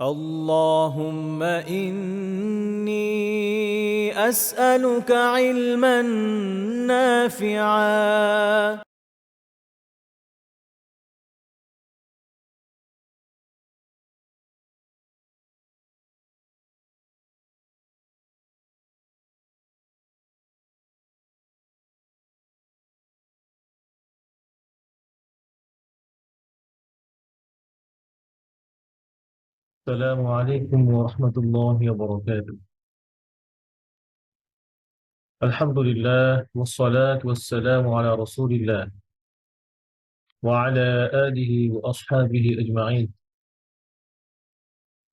اللهم إني أسألك علما نافعا السلام عليكم ورحمة الله وبركاته. الحمد لله والصلاة والسلام على رسول الله وعلى آله وأصحابه أجمعين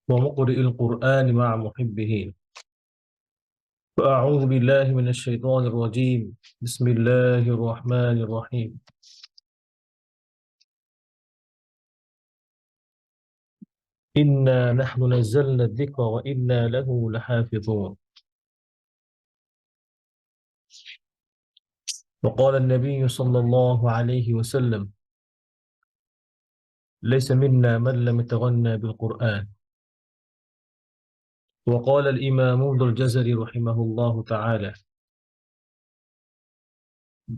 ومقرئ القرآن مع محبه. فأعوذ بالله من الشيطان الرجيم. بسم الله الرحمن الرحيم. إنا نحن نزلنا الذكر وإنا له لحافظون. وقال النبي صلى الله عليه وسلم: ليس منا من لم يتغنى بالقرآن. وقال الإمام ابن الجزري رحمه الله تعالى: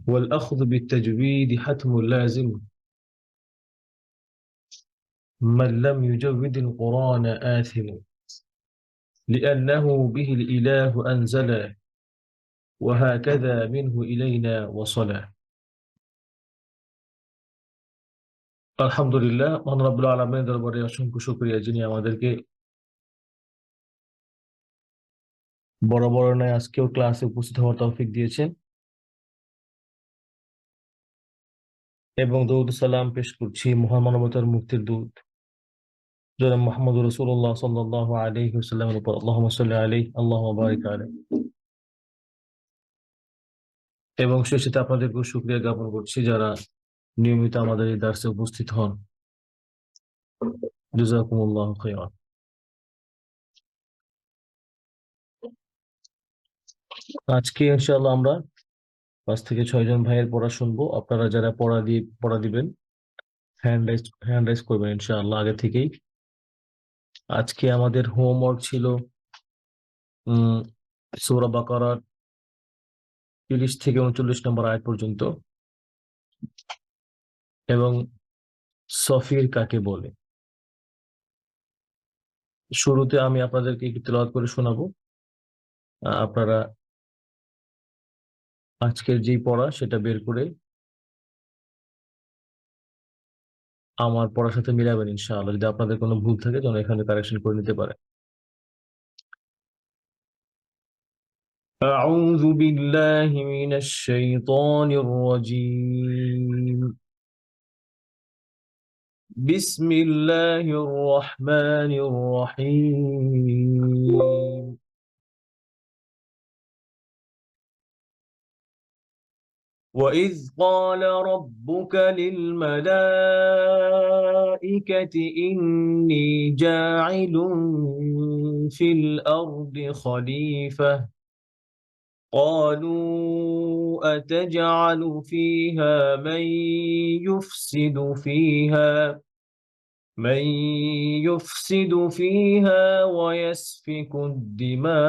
والأخذ بالتجويد حتم لازم، من لم يجود القرآن آثم، لأنه به الإله أنزل، وهكذا منه إلينا وصل. আলহামদুলিল্লাহ, মহান রব্বুল আলামিনের দরবারে অসংখ্য শুকরিয়া, যিনি আমাদেরকে বড় বড় নয় আজকেও ক্লাসে উপস্থিত হওয়ার তৌফিক দিয়েছেন। এবং দরুদ সালাম পেশ করছি মহান মানবতার মুক্তির দূত জনাব মুহাম্মদ রাসূলুল্লাহ সাল্লাল্লাহু আলাইহি ওয়াসাল্লামের উপর। আল্লাহুম্মা সাল্লি আলাইহি আল্লাহুম্মা বারিক আলাইহি। এবং সেই সাথে আপনাদেরকেও শুকরিয়া জ্ঞাপন করছি যারা নিয়মিত আমাদের এই দার্সে উপস্থিত হন। জাযাকুমুল্লাহু খাইরান। আজকে ইনশাআল্লাহ আমরা 5 থেকে 6 জন ভাইয়ের পড়া শুনবো। আপনারা যারা পড়া দিবেন হ্যান্ড রাইজ করবেন ইনশাআল্লাহ আগে থেকেই। আজকে আমাদের হোমওয়ার্ক ছিল সূরা বাকারার 30 থেকে 39 নম্বর আয়াত পর্যন্ত, এবং সফির কাকে বলে। শুরুতে আমি আপনাদেরকে একটু তেলাওয়াত করে শোনাবো। আপনারা আজকের যেই পড়া সেটা বের করে আমার পড়ার সাথে মিলাবেন ইনশাআল্লাহ। যদি আপনাদের কোনো ভুল থাকে যেন এখানে কারেকশন করে নিতে পারে। أعوذ بالله من الشيطان الرجيم. بسم الله الرحمن الرحيم. وإذ قال ربك للملائكة إني جاعل في الأرض خليفة، قالوا أتجعل فيها من يفسد فيها ويسفك الدماء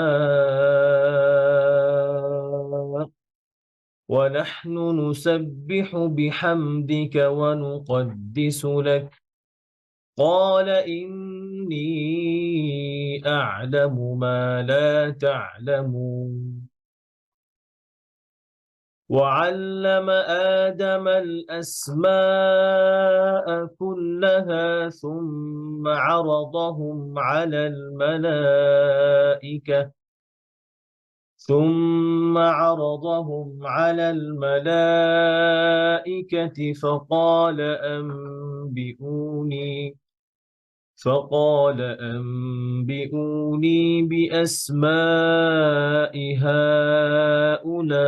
ونحن نسبح بحمدك ونقدس لك، قال إني أعلم ما لا تعلمون. وعلم آدم الأسماء كلها ثم عرضهم على الملائكة فقال أنبئوني بأسماء هؤلاء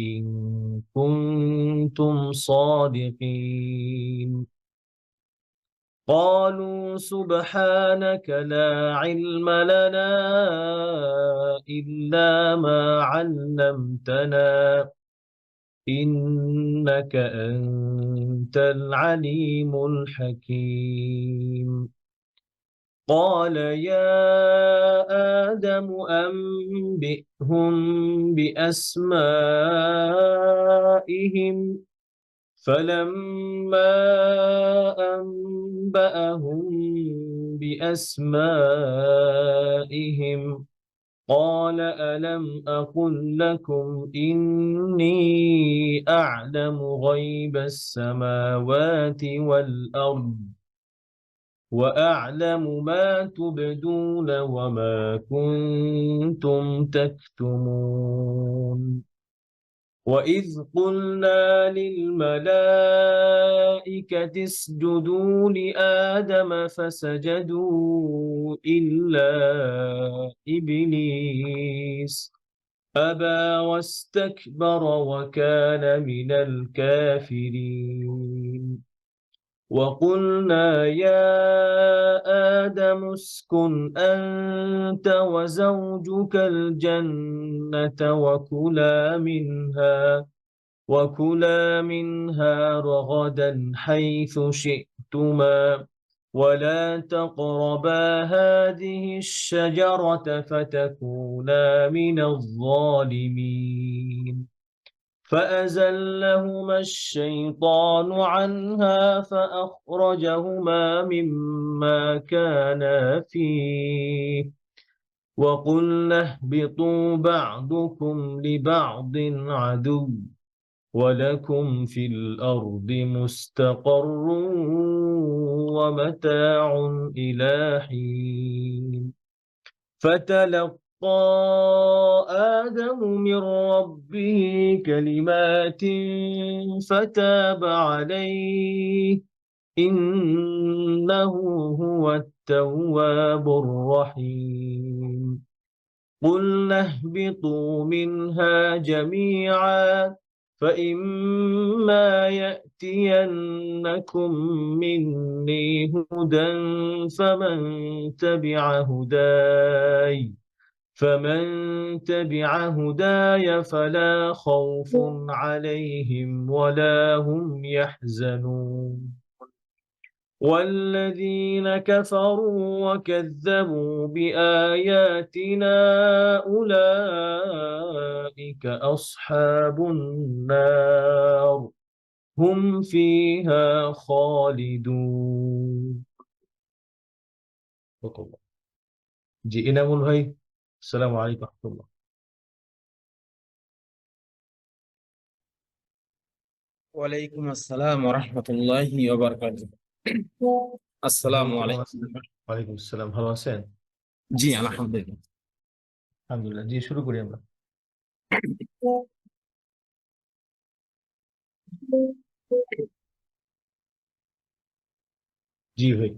إن كنتم صادقين. قالوا سبحانك لا علم لنا إلا ما علمتنا إنك أنت العليم الحكيم. قال يا آدم أنبئهم بأسمائهم فلما أنبأهم بأسمائهم قال ألم أقل لكم إني أعلم غيب السماوات والأرض وأعلم ما تبدون وما كنتم تكتمون وإذ قلنا للملائكة اسجدوا لآدم فسجدوا إلا إبليس أبى واستكبر وكان من الكافرين وقلنا يا آدم اسكن أنت وزوجك الجنة وكلا منها رغدا حيث شئتما ولا تقربا هذه الشجرة فتكونا من الظالمين فأزلهما الشيطان عنها فأخرجهما مما كانا فيه وقلنا اهبطوا بعضكم لبعض عدو ولكم في الأرض مستقر ومتاع إلى حين فتلقى آدم من ربه كلمات فتاب عليه إنه هو التواب الرحيم قلنا اهبطوا منها جميعا فإما يأتينكم مني هدى فمن تبع هداي فلا خوف عليهم ولا هم يحزنون والذين كفروا وكذبوا بآياتنا أولئك أصحاب النار هم فيها خالدون জি ইনামুল ভাই আসসালামু আলাইকুম রাহমাতুল্লাহ ওয়ালাইকুম আসসালাম ওয়া রাহমাতুল্লাহি ওয়া বারাকাতুহু। ভাই আসসালামু কেমন আলাইকুম। আছেন ওয়ালাইকুম আসসালাম ভালো আছেন জি আলহামদুলিল্লাহ। আলহামদুলিল্লাহ জি শুরু করি আমরা জি ভাই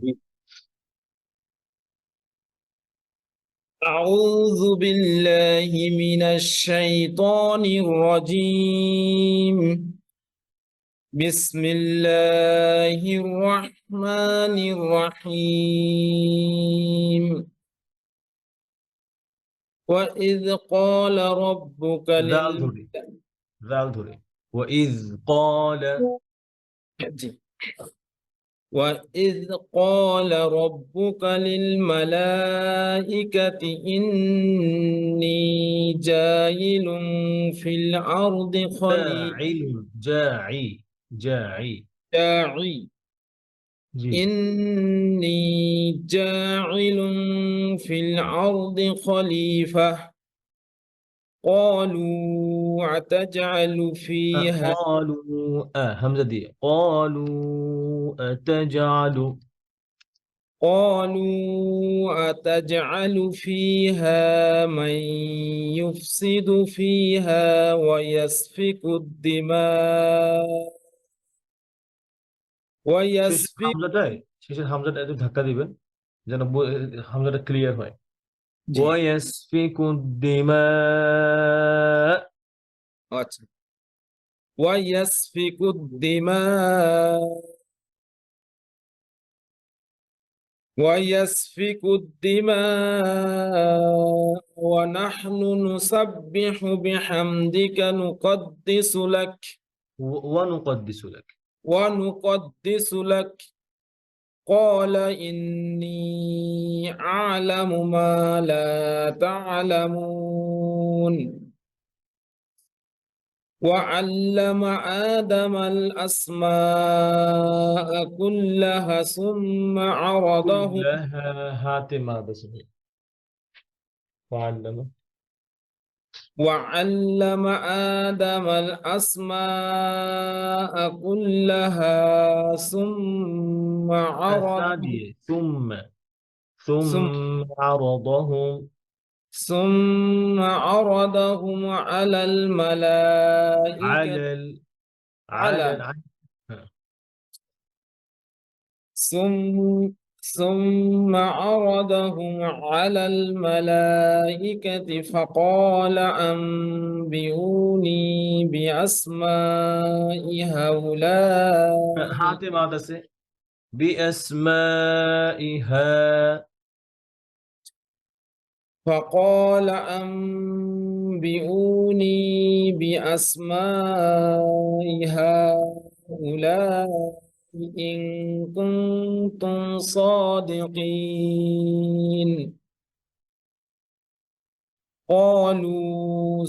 أعوذ بالله من الشيطان الرجيم. بسم الله الرحمن الرحيم. وإذ قال ربك জাল ধরে وإذ قال وإذ قال ربك للملائكة إني جاعل في الأرض جاعل جاعي জি إني جاعل في الأرض خليفة قالوا أتجعل فيها قالوا همزة دي قالوا أتجعل فيها من يفسد فيها ويسفك الدماء শেষের হামজাটা একটু ধাক্কা দিবেন যেন হামজাটা ক্লিয়ার হয় জি ويسفك الدماء আচ্ছা ويسفك الدماء ونحن نسبح بحمدك ونقدس لك قال إني أعلم ما لا تعلمون وعلم آدم الأسماء كلها ثم عرضهم كلها هات ما بس وعلم وعلم آدم الأسماء كلها ثم عرضهم ثم عرضهم ثم عرضهم على الملائكة على ها. ثم عرضهم على الملائكة فقال أنبئوني بأسماء هؤلاء هات ما بس بأسمائها فقال أنبئوني بأسماء هؤلاء إن كنتم صادقين قالوا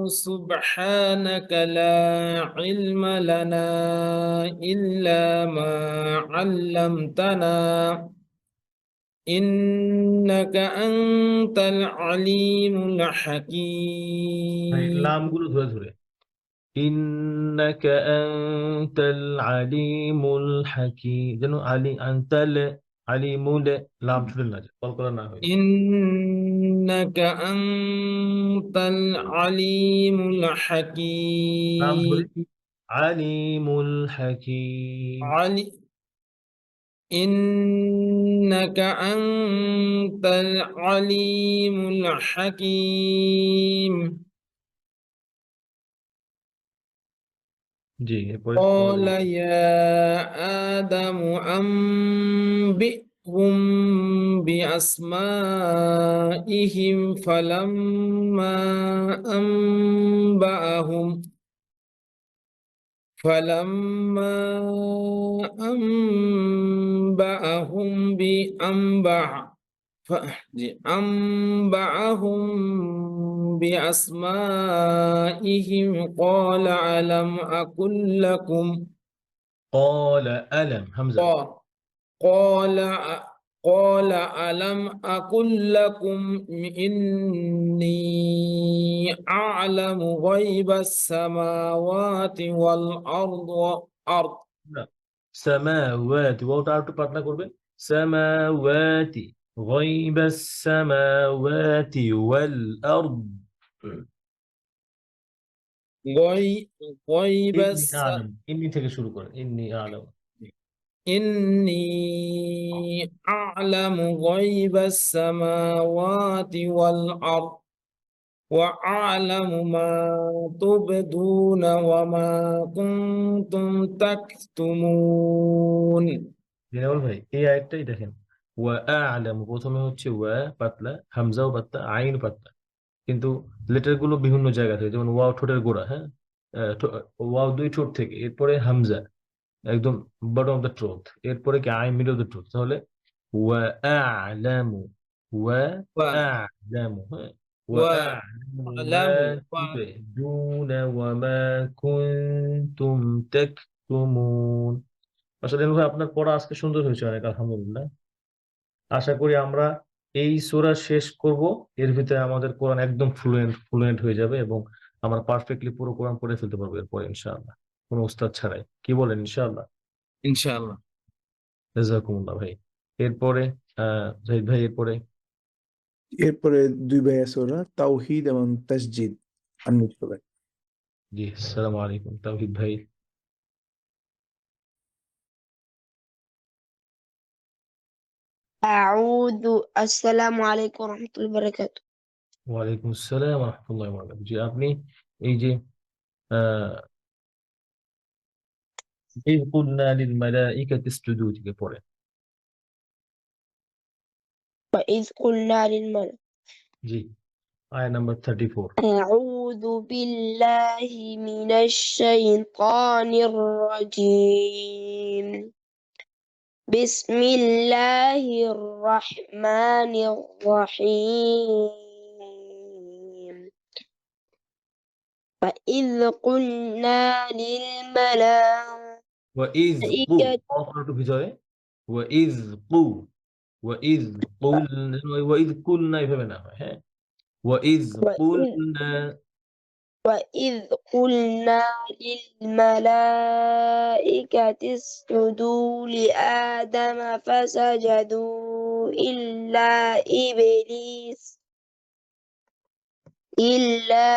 سبحانك لا علم لنا إلا ما علمتنا إنك أنت العليم الحكيم লামগুলো ধরে ধরে إنك أنت العليم الحكيم যেন أنت العليم লাম ছুটে না যায় কল করা না হয় إنك أنت العليم নাম ধরে الحكيم عليم الحكيم إنك أنت العليم الحكيم জি এরপরে قال يا آدم أنبئهم بأسمائهم فلما أنبأهم بأسمائهم قال ألم أقل لكم قال ألم همزة قال ألم أقل لكم إني أعلم غيب السماوات والأرض سماوات ওটা একটু পাতলা করবেন سماوات غيب السماوات والأرض غيب إني أعلم إني থেকে শুরু করেন إني أعلم إني أعلم غيب السماوات والأرض وأعلم ما تبدون وما كنتم تكتمون জিনাবল ভাই এই আয়াতটাই দেখেন ওয়া আ'লামু প্রথমে হচ্ছে ওয়া পাতলা হামজাও পাতলা আইন পাতলা কিন্তু লেটার গুলো বিভিন্ন জায়গা থেকে যেমন ওয়াও ঠোঁটের গোড়া হ্যাঁ ওয়াও দুই ঠোঁট থেকে এরপরে হামজা একদম বটম অফ দ্য ট্রুথ এরপরে কি আইন মিডল অফ দ্য ট্রুথ তাহলে ওয়া আ'লামু ওয়া আ'লামু হ্যাঁ وأعلم ما تبدون وما كنتم تكتمون আসলে ভাই আপনার পড়া আজকে সুন্দর হয়েছে অনেক আলহামদুলিল্লাহ আশা করি আমরা এই সূরা শেষ করব এর ভিতরে আমাদের কোরআন একদম ফ্লুয়েন্ট হয়ে যাবে এবং আমরা পারফেক্টলি পুরো কোরআন পড়ে ফেলতে পারবো এরপর ইনশাআল্লাহ কোনো উস্তাদ ছাড়াই কি বলেন ইনশাআল্লাহ ইনশাআল্লাহ জাযাকুমুল্লাহ ভাই এরপরে জাহিদ ভাই এরপরে দুই ভাই আছে ওরা তাওহীদ এবং তাসজিদ আনমিউট করবেন জি আসসালামু আলাইকুম তাওহীদ ভাই السلام عليكم ورحمة الله وبركاته ওয়ালাইকুম আসসালাম ওয়া রাহমাতুল্লাহি ওয়া বারাকাতুহু জি আপনি এই যে আহ إذ قلنا للملائكة اسجدوا থেকে পড়েন وإذ قلنا للملك জি আয়াত নাম্বার 34 أعوذ بالله من الشيطان الرجيم بسم الله الرحمن الرحيم وإذ قلنا للملائكة ওয়াইজ কু একটু ভিতরে ওয়াইজ কু ওয়াইজ কুল ওয়াইজ কুলনা এইভাবে না হয়, হ্যাঁ ওয়াইজ কুলনা وإذ قلنا للملائكة اسجدوا لآدم فسجدوا إلا إبليس ইল্লা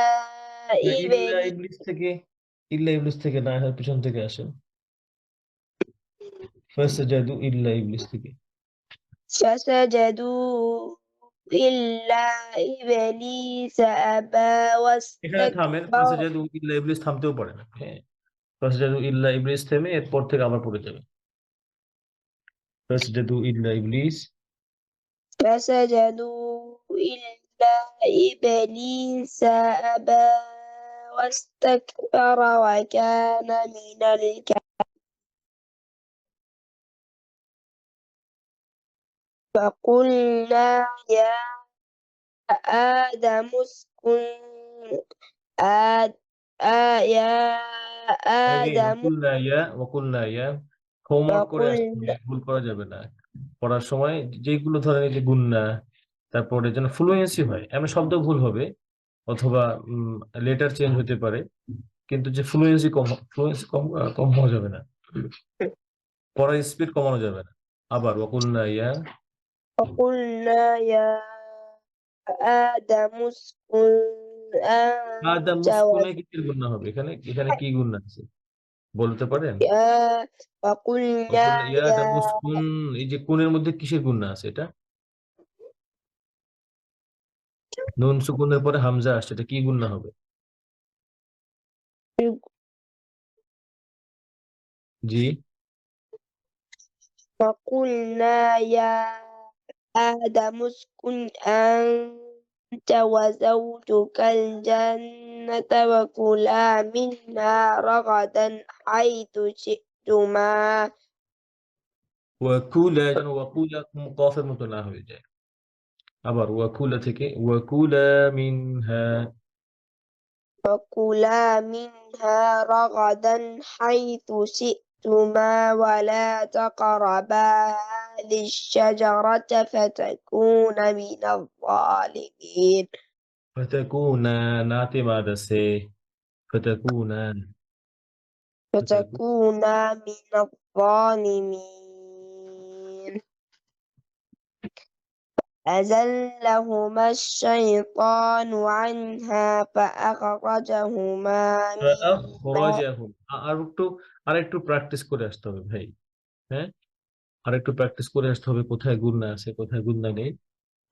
ইবলিস থেকে না হয় পিছন থেকে আসে ফাসাজাদু ইল্লা ইবলিস থেকে فسجدوا إلا إبليس أبى এখানে থামেন, واستكبر ফাসাজাদু ইল্লা ইবলিস থামতেও পারে না, হ্যাঁ ফাসাজাদু ইল্লা ইবলিস থেমে এরপর থেকে আবার পড়ে যাবে ফাসাজাদু ইল্লা ইবলিস فسجدوا إلا إبليس أبى واستكبر وكان من الكافرين فقلنا يا آدم اسكن يا آدم ওয়াকুলনা ইয়া হোমওয়ার্ক করে আসতে হবে, ভুল করা যাবে না পড়ার সময়। যেগুলো ধরেন এই যে গুন্না, তারপরে যেন ফ্লুয়েন্সি হয়, এমন শব্দ ভুল হবে অথবা লেটার চেঞ্জ হতে পারে, কিন্তু যে ফ্লুয়েন্সি কম হওয়া যাবে না, পড়ার স্পিড কমানো যাবে না। আবার ওয়াকুলনা ইয়া فقلنا يا آدم اسكن আদম أنت মুসকুনে কিসের গুন্না হবে? এখানে কি গুন্না আছে বলতে পারেন? فقلنا ইয়া يا আদম মুসকুন, এই যে কুনের মধ্যে কিসের গুন্না আছে? এটা নুন সুকুনের পরে হামজা আসছে, এটা কি গুন্না হবে? জি فقلنا يا آدم اسكن أنت وزوجك الجنة وكلا منها رغدا حيث شئتما ওয়াকুলা, যেন ওয়াকুলা কফের মতো না হয়ে যায়। আবার ওয়াকুলা থেকে ওয়াকুলা মিনহা فكلا منها رغدا حيث شئتما ولا تقربا هذه الشجرة فتكونا من الظالمين ফাতাকুনা, নাতে মাদ আছে, ফাতাকুনা فتكونا من الظالمين أزلهما الشيطان عنها فأخرجهما مما ফাআখরাজাহুম। আরেকটু প্র্যাকটিস করে আসতে হবে ভাই, হ্যাঁ আরেকটু প্র্যাকটিস করে আসতে হবে কোথায় গুন্না আছে কোথায় গুন্না নেই।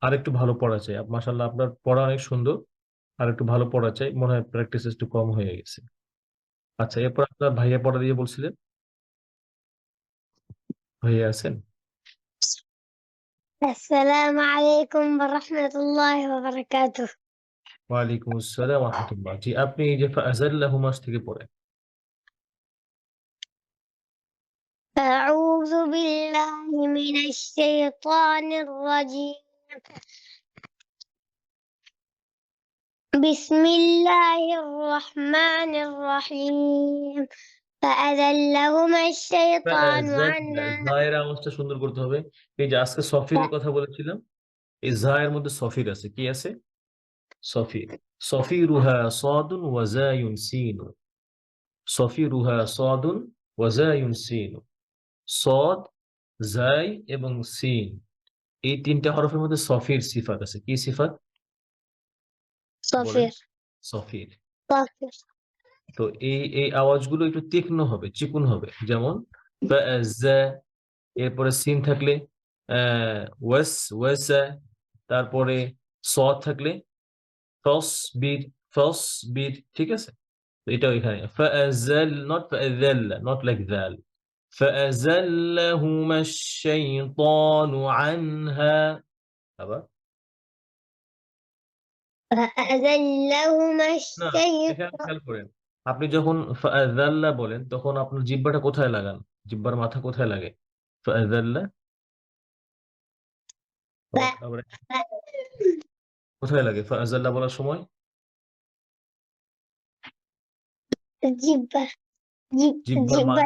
আরেকটু ভালো পড়া চাই। মাশাআল্লাহ আপনার পড়া অনেক সুন্দর, আরেকটু ভালো পড়া চাই, মনে হয় প্র্যাকটিস একটু কম হয়ে গেছে। আচ্ছা, এরপর আপনার ভাইয়া পড়া দিয়ে বলছিলেন, ভাইয়া আছেন? السلام عليكم ورحمة الله وبركاته. ওয়ালাইকুম আসসালাম ওয়া রাহমাতুল্লাহ। জি, আপনি এই যে ফাআযাল্লাহুমা থেকে পড়েন। أعوذ بالله من الشيطان الرجيم. بسم الله الرحمن الرحيم. فأذلهما الشيطان عنها. জায়ের আওয়াজটা সুন্দর করতে হবে। এই যে আজকে সফিরের কথা বলেছিলাম, এই জায়ের মধ্যে সফির আছে। কি আছে? সফির। সফিরুহা সাদুন ওয়া জায়ুন সিন। সফিরুহা সাদুন ওয়া জায়ুন সিন। সদ, জাই এবং সিন, এই তিনটা হরফের মধ্যে সফির সিফাত আছে। কি সিফাত? صفر সফির। صفر. তো এই আওয়াজগুলো একটু তীক্ষ্ণ হবে, চিকুন হবে। যেমন ফাআযা, এরপরে সিন থাকলে ওয়াসা, তারপরে সদ থাকলে ফসবির, ঠিক আছে? তো এটাও এখানে ফাআযাল, নট ফাআযাল্লা, নট লাইক যাল। ফাআযাল্লাহুমা আশ-শাইতানু আনহা। আবার فأذلهما না, الشيطان. এখানে খেয়াল করেন, আপনি যখন ফাআযাল্লা বলেন তখন আপনার জিহ্বাটা কোথায় লাগান? জিহ্বার মাথা কোথায় লাগে? ফাআযাল্লা ف- আবার ف- কোথায় লাগে ফাআযাল্লা বলার সময়? জিব্বা জিহ্বার জিব্বা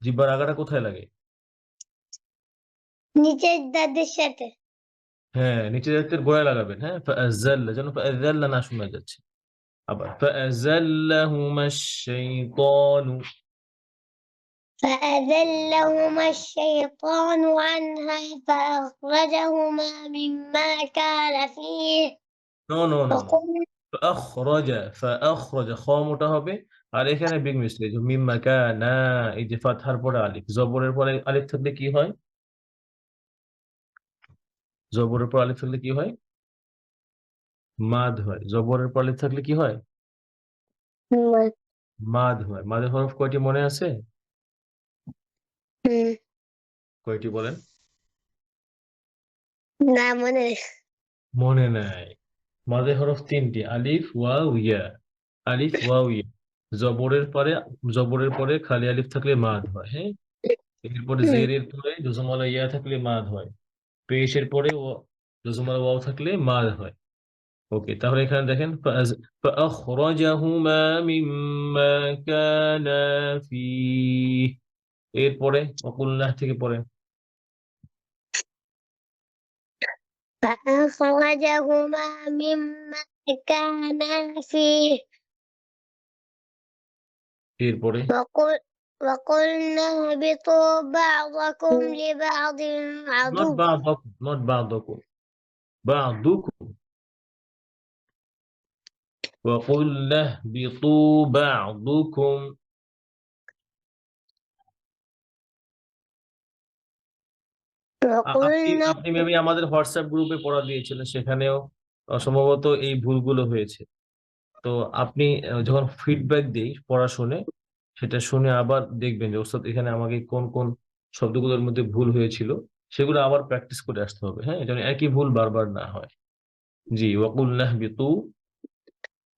জিহ্বার আগাটা কোথায় লাগে? নিচের দাঁতের সাথে। হ্যাঁ, নিচের দাঁতের গোড়ায় লাগাবেন। হ্যাঁ, ফাআযাল্লা যেন ফাআযাল্লা না শোনা যাচ্ছে। আবার ফাআযাল্লাহুমাশ শাইতানু فأذلهما الشيطان عنها فأخرجهما مما كان فيه নো নো নো নো وقلنا ফাআখরাজা খ মোটা হবে আর এখানে বিগ মিস্টেক মিম্মা কানা এই যে ফাতহার পরে আলিফ জবরের পরে আলিফ থাকলে কি হয়? জবরের পর আলিফ থাকলে কি হয়? মাদ হয়। জবরের পর আলিফ থাকলে কি হয়? মাদ হয়। মাদের হরফ কয়টি মনে আছে? কয়টি বলেন? না মনে মনে নাই। মাদের হরফ তিনটি, আলিফ ওয়াও ইয়া। আলিফ ওয়াও ইয়া। জবরের পরে খালি আলিফ থাকলে মাদ হয়। হ্যাঁ, এরপরে জেরের পরে জজমালা ইয়া থাকলে মাদ হয়। পেশের পরে জজমালা ওয়াও থাকলে মাদ হয়। ওকে, তাহলে এখানে দেখেন فأخرجهما مما كان فيه এরপরে ওকুল্লাহ থেকে পরে فأخرجهما مما كانا فيه এরপরে وقلنا اهبطوا بعضكم لبعض عدو not بعضكم بعضكم وقلنا اهبطوا بعضكم وقلنا আপনি মেবি আমাদের হোয়াটসঅ্যাপ গ্রুপে পড়া দিয়েছিলেন, সেখানেও সম্ভবত এই ভুলগুলো হয়েছে। তো আপনি যখন ফিডব্যাক দিই পড়া শুনে, সেটা শুনে আবার দেখবেন যে ওস্তাদ এখানে আমাকে কোন কোন শব্দগুলোর মধ্যে ভুল হয়েছিল, সেগুলো আবার প্র্যাকটিস করে আসতে হবে। হ্যাঁ, যেন একই ভুল বারবার না হয়। জি, ওয়াকুল্লাহ বিতু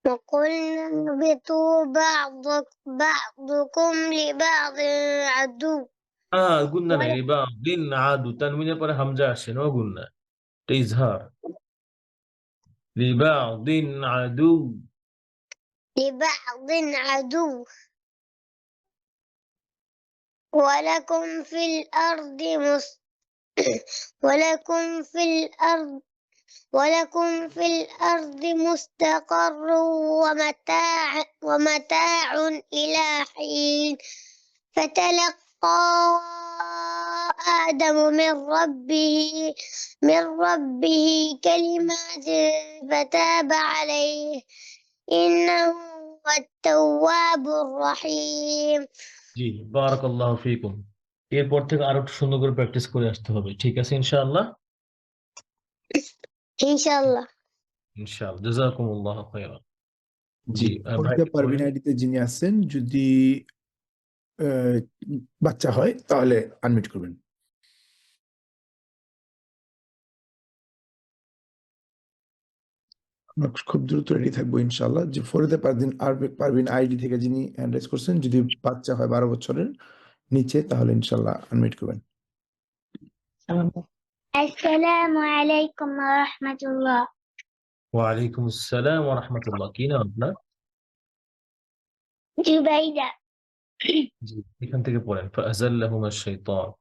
وقلنا اهبطوا بعضكم لبعض عدو গুন্না নাই রিবা দিন আদু তানমিনের পরে হামজা আসে, নো গুন্না, এটা ইজহার। লিবা দিন আদু لبعض عدو ولكم في الأرض ولكم في الأرض مستقر ومتاع إلى حين فتلقى آدم من ربه كلمات فتاب عليه إنه هو التواب الرحيم জি, বারাকাল্লাহু ফিকুম। এরপর থেকে আরো একটু সুন্দর করে প্র্যাকটিস করে আসতে হবে। ঠিক আছে ইনশাআল্লাহ? إن شاء الله ইনশাআল্লাহ, জাযাকুমুল্লাহু খাইরান। জি, ভাই ফরিদা পারভিন আইডিতে যিনি আছেন, যদি বাচ্চা হয় তাহলে আনমিউট করবেন। আমরা খুব দ্রুত রেডি থাকবো ইনশাআল্লাহ। যে ফরিদা পারভিন আইডি থেকে যিনি হ্যান্ড রাইজ করছেন, যদি বাচ্চা হয় 12 বছরের নিচে, তাহলে ইনশাআল্লাহ আনমিউট করবেন। السلام عليكم ورحمة الله ওয়ালাইকুম আসসালাম ওয়া রাহমাতুল্লাহ। কি নাম আপনার? جبيدة জি, এখান থেকে পড়েন ফাআযাল্লাহুমা শাইতান।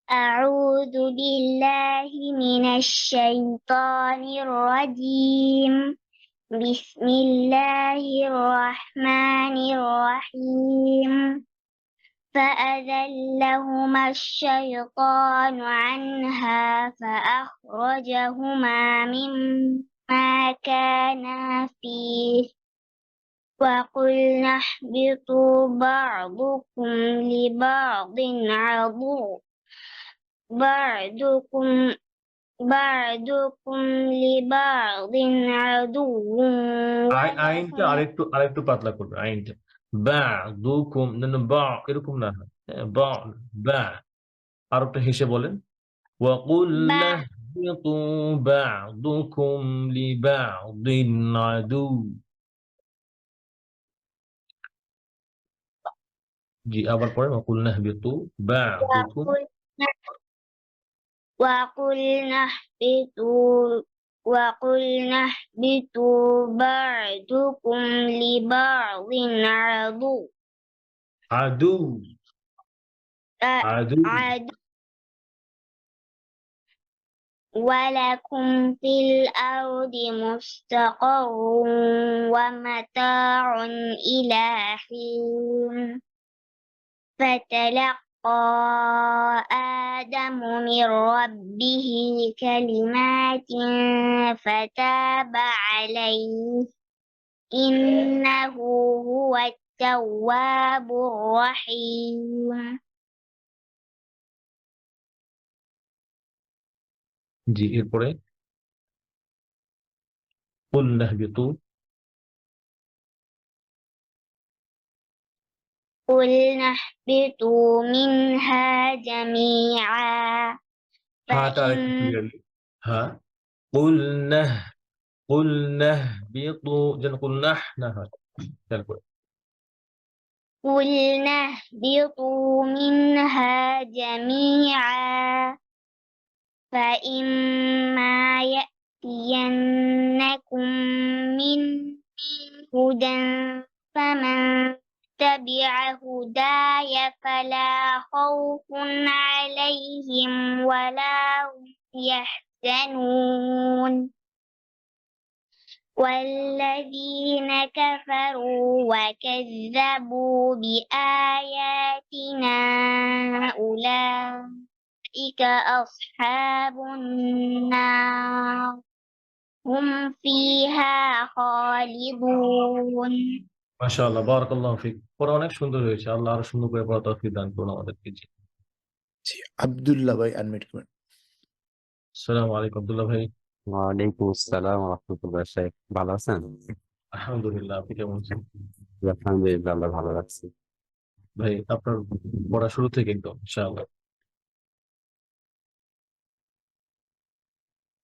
أعوذ بالله من الشيطان الرجيم بسم الله الرحمن الرحيم فأذلهما الشيطان عنها فأخرجهما مما كانا فيه وقلنا اهبطوا بعضكم لبعض عدو بعضكم لبعض عدو আইনটা আরেকটু পাতলা করবে। আইনটা বা'দুকুম বা এরকম না হয়। বা বা আর একটা হেসে বলেন ওয়াকুল্না ইহবিতু বা'দুকুম লিবা'দিন আদু। জি আবার পরে وقلنا اهبطوا بعضكم وقلنا وقلنا اهبطوا وقلنا اهبطوا بعضكم لبعض عدو عدو عدو عدو ولكم في الأرض مستقر ومتاع إلى حين فتلقى آدم من ربه كلمات فتاب عليه إنه هو التواب الرحيم জি এরপরে قلنا اهبطوا قلنا اهبطوا منها جميعا হাটা একটু فإن ক্লিয়ারলি হ্যাঁ قلنا قلنا اهبطوا যেন قلنا না হয় খেয়াল করে قلنا اهبطوا منها جميعا فإما يأتينكم مني هدى فمن تبع هداي فلا خوف عليهم ولا هم يحزنون والذين كفروا وكذبوا بآياتنا أولئك أصحاب النار هم فيها خالدون মাশাআল্লাহ বারাকাল্লাহু ফিক পড়া অনেক সুন্দর হয়েছে আল্লাহ আরো সুন্দর করে পড়া তৌফিক দান করুন আমাদেরকে জি জি আব্দুল্লাহ ভাই আনমিউট করেন। আসসালামু আলাইকুম আব্দুল্লাহ ভাই ওয়ালাইকুম আসসালাম রহমতুল্লাহ শেখ ভালো আছেন? আলহামদুলিল্লাহ আপনি কেমন আছেন আলহামদুলিল্লাহ আল্লাহ ভালো রাখছি। ভাই আপনার পড়া শুরু থেকে একদম ইনশাআল্লাহ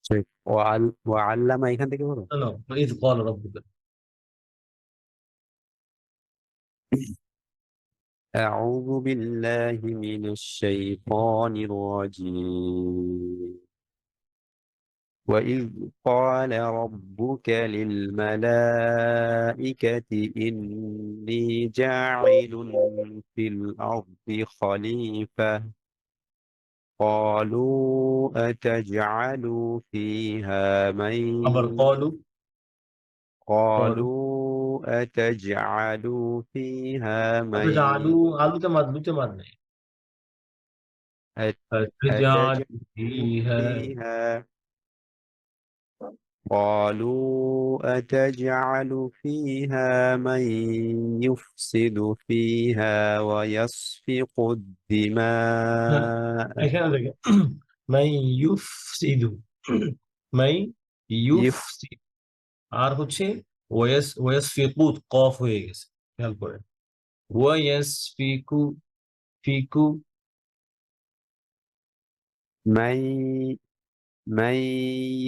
শেখ ওয়াল্লামা এখান থেকে বলো। না إذ قال ربك أعوذ بالله من الشيطان الرجيم وإذ قال ربك للملائكة إني جاعل في الأرض خليفة قالوا أتجعل فيها আবার من قالوا قالوا أتجعل فيها من আলু আলুতে মাদ নেই أتجعل أتجعل فيها فيها قالوا أتجعل فيها من يفسد فيها ويسفك الدماء এখানে দেখেন মাই ইউফসিদু মাই ইউফসিদ আর হচ্ছে ওয়াসফিকু কফ হয়ে গেছে খেয়াল করেন ওয়াসফিকু ফিকু من من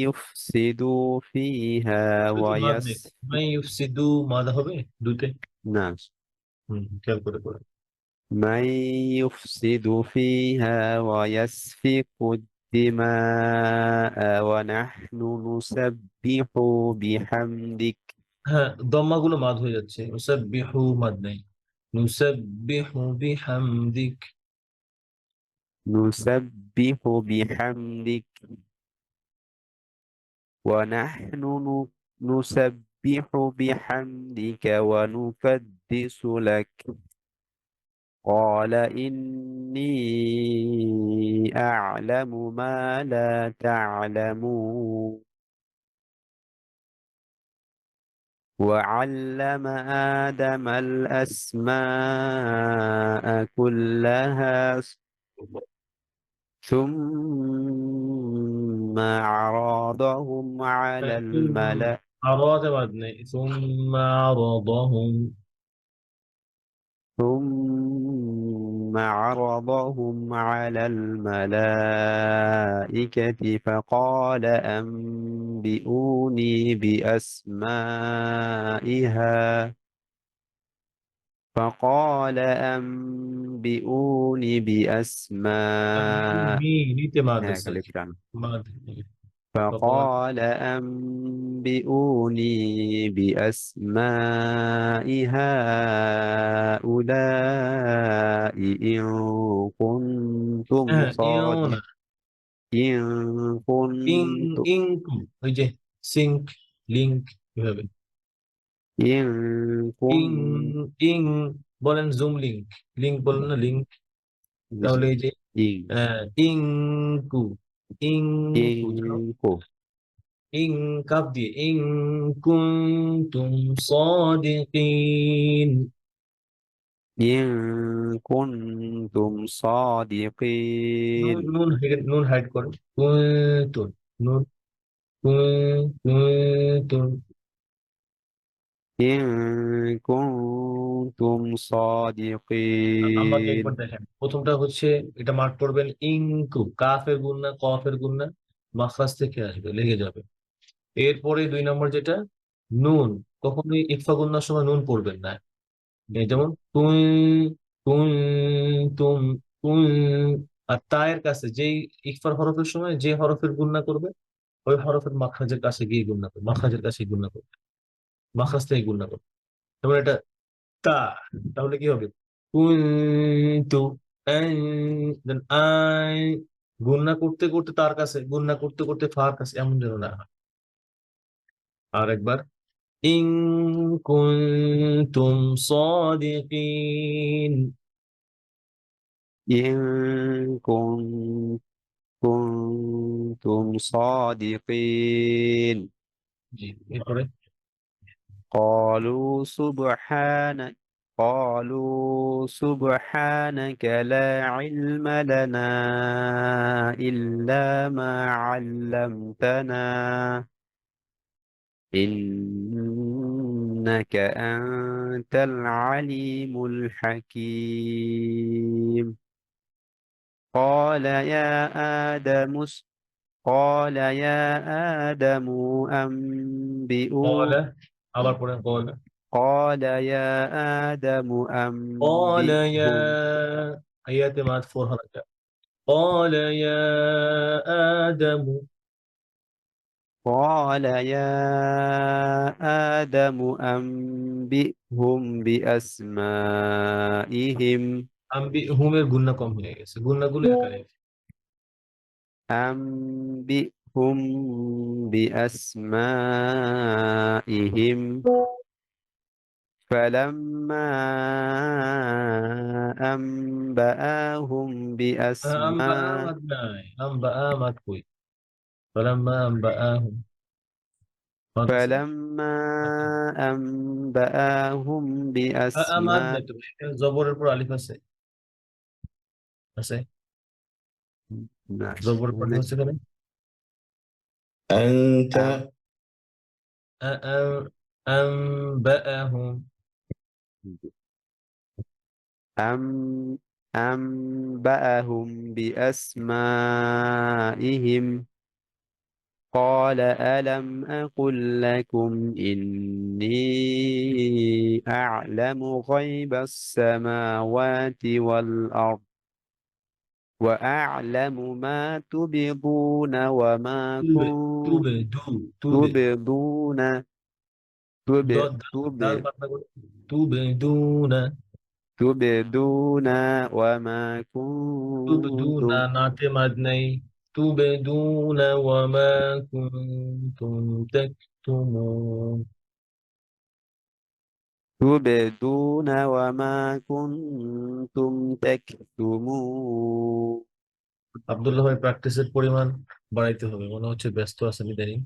يفسد فيها মাদ নেই মাই ইউফসিদু মাদ হবে দুতে نعم খেয়াল করে পড়েন من يفسد فيها ويسفك الدماء ونحن نسبح بحمدك হ্যাঁ দম্মাগুলো মাদ হয়ে যাচ্ছে নুসাব্বিহু মাদ নেই নুসাব্বিহু বিহামদিক نسبح بحمدك ونحن نسبح بحمدك ونقدس لك قال إني أعلم ما لا تعلمون وعلم آدم الأسماء كلها ثم عرضهم على الملأ عرض মাদ নেই ثم عرضهم على الملائكة فقال أنبئوني بأسماء فقال أنبئوني بأسماء নিতে মাদ হ্যাঁ আছে খালি প্রাণ মাদ فقال فقال أنبئوني بأسماء هؤلاء إن كنتم ইও না إن ইং كنتم ইংকু ওই যে সিঙ্ক লিংক এভাবে إن ইং كنتم ইং বলেন জুম লিংক লিংক বলেন না লিংক তাহলে এই যে إن ইংকু ইংকু إن ইং কাপ দিয়ে ইং কুনতুম সাদিকিন إن كنتم صادقين নুন হাইড করেন কুনতুম নুন কুনতুম إن كنتم আমাকে صادقين একবার দেখেন প্রথমটা হচ্ছে এটা মার্ক করবেন ইংকু কাফের গুণনা কফের গুণনা মাখরাজ থেকে আসবে লেগে যাবে এরপরে 2 নম্বর যেটা নুন কখনোই ইকফা গুণনার সময় নুন পড়বেন না এই যেমন কুন কুন তুম কুন আর তায়ের কাছে যেই ইকফার হরফের সময় যে হরফের গুণনা করবে ওই হরফের মাখরাজের কাছে গিয়ে গুণনা করবে মাখরাজের কাছে গুণনা করবে মাখরাজ থেকে গুণনা করবে যেমন এটা তা তাহলে কি হবে কুনতু দেন আই গুণনা করতে করতে তার কাছে গুণনা করতে করতে ফার কাছে এমন যেন না হয় আর একবার ইন কুনতুম সাদিকিন إن كنتم صادقين জি এরপরে قالوا سبحانك لا علم لنا إلا ما علمتنا إنك أنت العليم الحكيم قال يا آدم قال يا آدم قال আবার পড়েন قال قال يا آدم قال يا أنبئهم آيات مع 4 حركات قال يا آدم قال يا آدم أنبئهم بأسمائهم হুমের গুণনা কম হয়ে গেছে গুণনাগুলো একারে أنبئهم بأسمائهم فلما أنبأهم بأسماء أنبأ নাই أنبأ মাত কই فلما أنبأهم মাত আছে فلما أنبأهم আমাদ بأسماء নাই তো এখানে জবরের পর আলিফ আছে আছে জবরের পর আলিফ আছে এখানে أنت أنبأهم أنبأهم بأسمائهم قال ألم أقل لكم إني أعلم غيب السماوات والأرض وأعلم ما تبدون وما تبدون দাল পাতলা করে তুবদুনা تبدون وما كنتم নাতে মাদ নাই তুবদুনা ওয়ামা কুনতুম তাকতুমুন تبدون وما كنتم تكتمون আব্দুল্লাহ ভাই প্র্যাকটিসের পরিমাণ বাড়াইতে হবে মনে হচ্ছে ব্যস্ত আছেন ইদানিং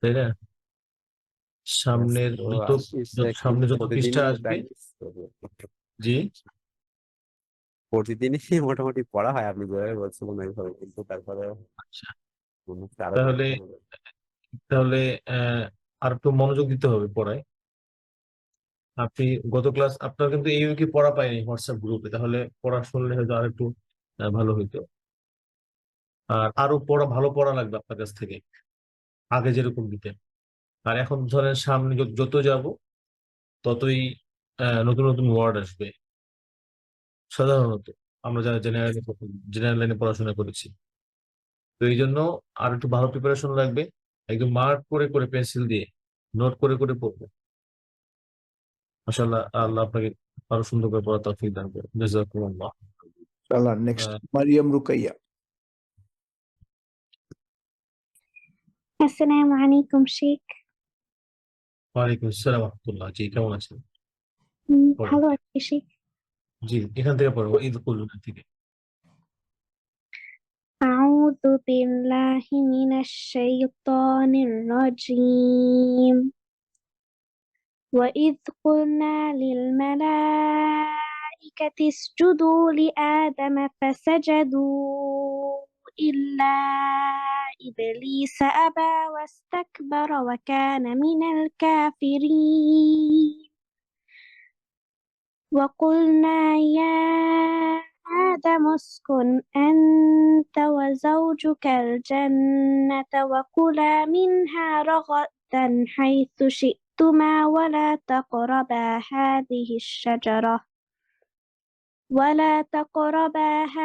তাই না সামনের সামনে যত পৃষ্ঠা আসবে জি প্রতিদিনই মোটামুটি পড়া হয় আপনি যেভাবে বলছিলেন ওইভাবে কিন্তু তারপরে আচ্ছা মনে হচ্ছে আরো তাহলে পড়তে হবে। তাহলে আর একটু মনোযোগ দিতে হবে পড়ায় আপনি গত ক্লাস আপনার কিন্তু এই উইকে পড়া পাইনি হোয়াটসঅ্যাপ গ্রুপে তাহলে পড়া শুনলে হয়তো আর একটু ভালো হইতো আর আরো ভালো পড়া লাগবে আপনার কাছ থেকে আগে যেরকম দিতেন আর এখন ধরেন সামনে যত যাব ততই নতুন নতুন ওয়ার্ড আসবে সাধারণত আমরা যারা জেনারেল লাইনে পড়াশোনা করেছি। তো এই জন্য আর একটু ভালো প্রিপারেশন লাগবে, একদম মার্ক করে করে পেন্সিল দিয়ে নোট করে করে পড়বে। মাশাআল্লাহ, আল্লাহ আপনাকে আরো সুন্দর করে পড়ার তৌফিক দান করুন। জাযাকুমুল্লাহ। ইনশাআল্লাহ। নেক্সট মারিয়াম রুকাইয়া। السلام عليكم شيخ. ওয়ালাইকুম আসসালাম ওয়া রাহমাতুল্লাহ। জি, কেমন আছেন? পড়ুন। ভালো আছি শেখ। জি, এখান থেকে পড়বো, ঈদ কুল্লুনা থেকে। أعوذ بالله من الشيطان الرجيم. وإذ قلنا للملائكة اسجدوا لآدم فسجدوا إلا إبليس أبى واستكبر وكان من الكافرين. وقلنا يا آدم اسكن أنت وزوجك الجنة وكلا منها رغدا حيث شئتما ولا تقربا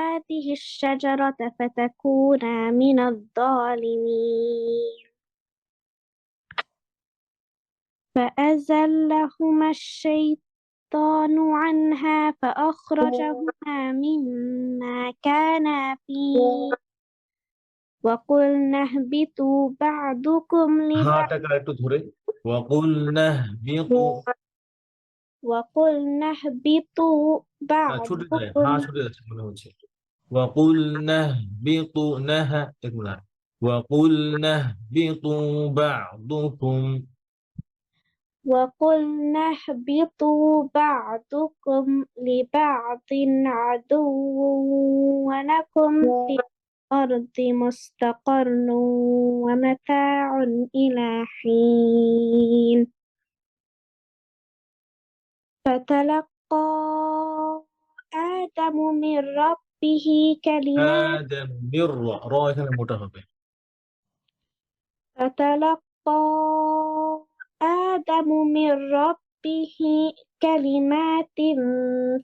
هذه الشجرة فتكونا من الظالمين. فأزلهما الشيطان عنها فأخرجهما مما كانا فيه وقلنا اهبطوا بعضكم হাটাকে একটু ধরে ওয়াকুলনা বিতু, ছুটে যায়, হা ছুটে যাচ্ছে মনে হচ্ছে। ওয়াকুলনা বিতু নাহা, দেখুন না, ওয়াকুলনা বিতু বা'দুকুম। وقلنا اهبطوا بعضكم لبعض عدو ولكم في الأرض مستقر ومتاع إلى حين. فتلقى آدم من ربه كلمات আদম মির র এখানে মোটা হবে। فتلقى آدم من ربه كلمات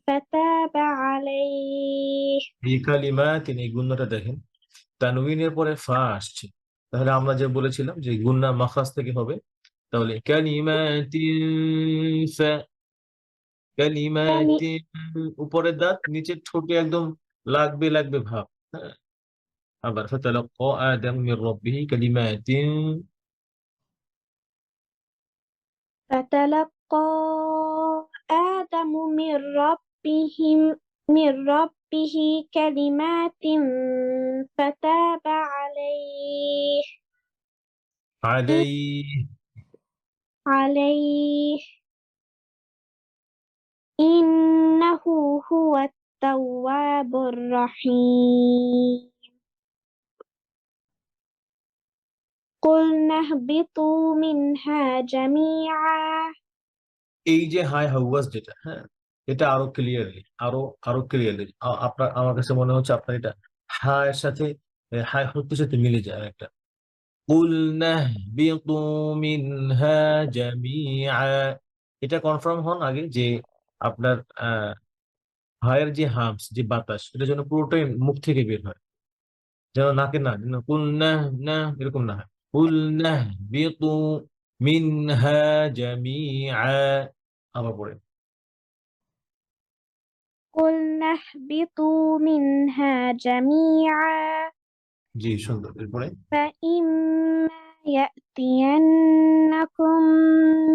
فتاب عليه. এই কালিমাত, এই গুণটা দেখেন তানউইনের পরে ফা আসছে, তাহলে আমরা যে বলেছিলাম যে গুণনা মাখরাজ থেকে হবে, তাহলে কালিমাতিন উপরের দাঁত নিচের ঠোঁটে একদম লাগবে লাগবে ভাব। হ্যাঁ, আবার ফাতালাক্কা আদম মির রাব্বিহি কালিমাতিন। فتلقى آدم من ربه كلمات فتاب عليه. عليه إنه هو التواب الرحيم. قلنا اهبطوا منها جميعا. এই যে হাই হাওয়াজ যেটা, হ্যাঁ, এটা আরো ক্লিয়ারলি আরো ক্লিয়ারলি আপনার, আমার কাছে মনে হচ্ছে আপনার এটা হায়ের সাথে হাই হরফের সাথে মিলে যায় একটা। قُلْنَا اهْبِطُوا مِنْهَا جَمِيعًا, এটা কনফার্ম হন আগে যে আপনার হায়ের যে হামস, যে বাতাস, এটা যেন পুরোটাই মুখ থেকে বের হয়, যেন নাকে না, যেন কুলনা না এরকম না হয়। কুলনা বিতু মিনহা জামিআ, আবার পড়ে। قلنا اهبطوا منها جميعا জি, সুন্দর। এরপরে فإما يأتينكم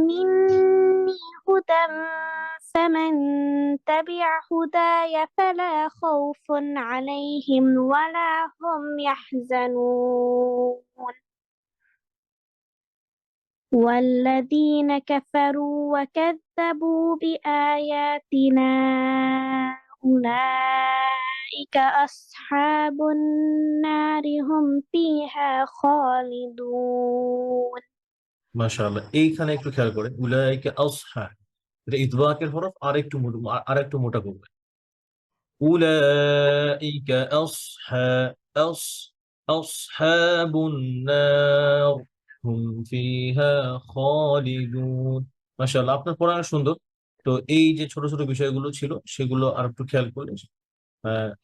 مني هدى فمن تبع هداي فلا خوف عليهم ولا هم يحزنون. والذين كفروا وكذبوا بآياتنا أولئك أصحاب النار هم فيها خالدون. মাশাআল্লাহ, এইখানে একটু খেয়াল করে উলাইকা আসহা, এটা ইতবাকের হরফ, আরেকটু মোটা করবে। উলাইকা আসহাবুন নার হুম ফিহা খালিদুন। মাশাআল্লাহ, আপনার পড়ানো সুন্দর। তো এই যে ছোট ছোট বিষয়গুলো ছিল সেগুলো আর একটু খেয়াল করলে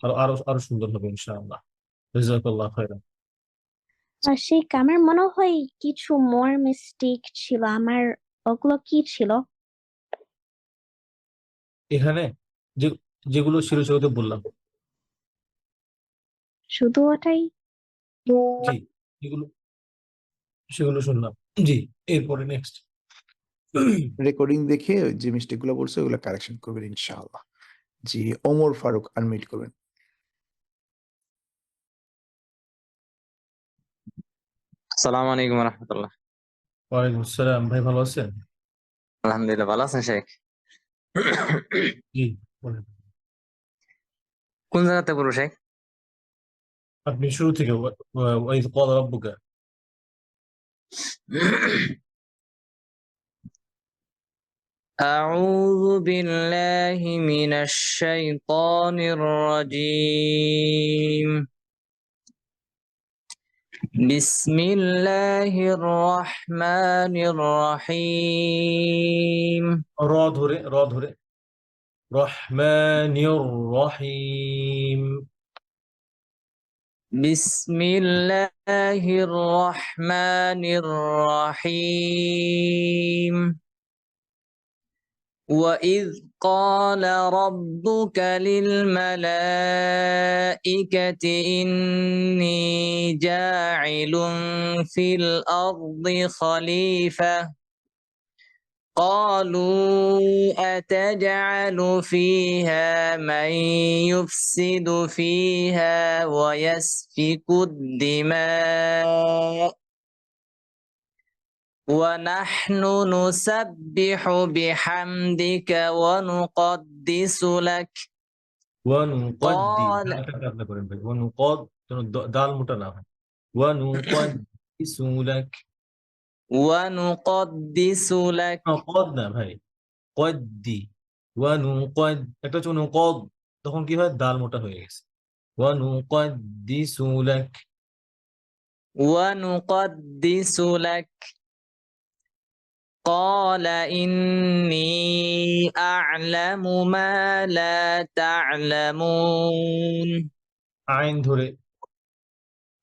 আরো আরো আরো সুন্দর হবে ইনশাআল্লাহ। জাযাকাল্লাহ খাইরান। আর সেই আমার মনে হয় কিছু মোর মিস্টেক ছিল আমার, ওগুলো কি ছিল? এখানে যে যেগুলো ছিল সেগুলো তো বললাম। শুধু ওটাই? জি, সেগুলো সেগুলো শুনলাম। জি, এরপরে নেক্সট। রেকর্ডিং দেখে যে মিস্টেক গুলো বলছে ওগুলো কারেকশন করবেন ইনশাআল্লাহ। জি, ওমর ফারুক আনমিউট করবেন। আসসালামু আলাইকুম রহমতুল্লাহ। ওয়ালাইকুম আসসালাম, ভাই ভালো আছেন? আলহামদুলিল্লাহ, ভালো আছেন শেখ? জি, বলেন। কোন জায়গাতে বলবো শেখ? আপনি শুরু থেকে ওয়াইদ ক্বালা রাব্বুকা। أعوذ بالله من الشيطان الرجيم. بسم الله الرحمن الرحيم. র ধরে রহমানির রহিম। بسم الله الرحمن الرحيم. وإذ قال ربك للملائكة إني جاعل في الأرض خليفة قالوا أتجعل فيها من يفسد فيها ويسفك الدماء ونحن نسبح بحمدك ونقدس لك ওয়ানুকদ্দি, قال দালটাকে আপনি করেন ভাই, ওয়ানুকদ, যেন দাল মোটা না হয়। ওয়ানুকদ্দিসু লাক। ونقدس لك কদ না ভাই, কদ্দি। ওয়ানুকদ, একটা হচ্ছে অনুকদ, তখন কি হয়, দাল মোটা হয়ে গেছে। ওয়ানুকদ্দিসু লাক। ونقدس لك قال إني أعلم ما لا تعلمون আইন ধরে।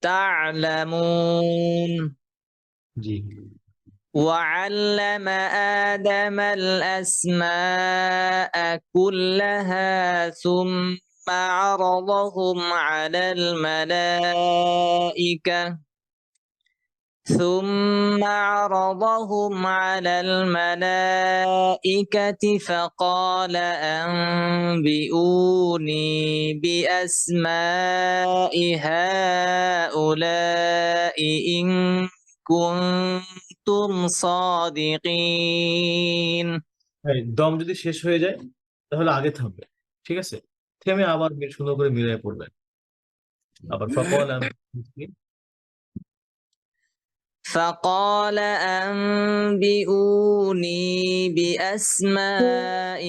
تعلمون জি। وعلم آدم الأسماء كلها ثم عرضهم على الملائكة فقال أنبئوني بأسماء هؤلاء إن كنتم صادقين. ভাই, দম যদি শেষ হয়ে যায় তাহলে আগে থামবে, ঠিক আছে? থেমে আবার সুন্দর করে মিলাই পড়বেন। আবার فقال أنبئوني بأسماء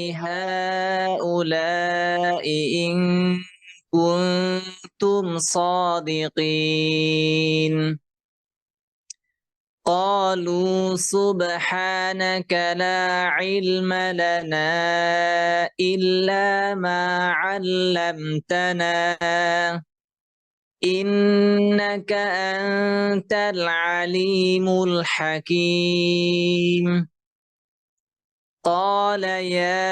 هؤلاء إن كنتم صادقين. قالوا سبحانك لا علم لنا إلا ما علمتنا إنك أنت العليم الحكيم. قال يا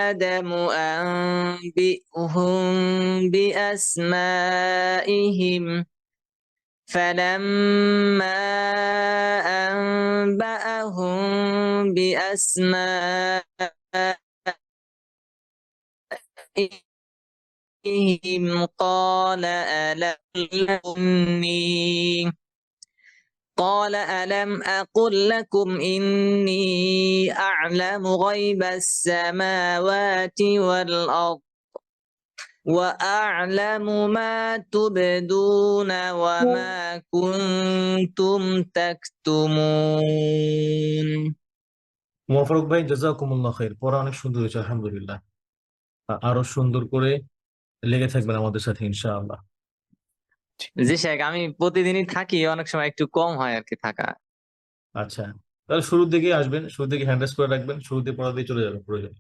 آدم أنبئهم بأسمائهم فلما أنبأهم بأسمائهم قال ألم أقل لكم إني أعلم غيب السماوات والأرض وأعلم ما تبدون وما كنتم تكتمون. মোফারক ভাই, জাযাকুমুল্লাহ খাইর, পড়া অনেক সুন্দর হয়েছে আলহামদুলিল্লাহ। আরো সুন্দর করে লেগে থাকবেন আমাদের সাথে ইনশাআল্লাহ। জি শেখ, আমি প্রতিদিনই থাকি, অনেক সময় একটু কম হয় আর কি থাকা। আচ্ছা, তাহলে শুরুর দিকে আসবেন, শুরুর দিকে হ্যান্ড রেজ করে রাখবেন, শুরুতে পড়া দিয়ে চলে যাবেন প্রয়োজন,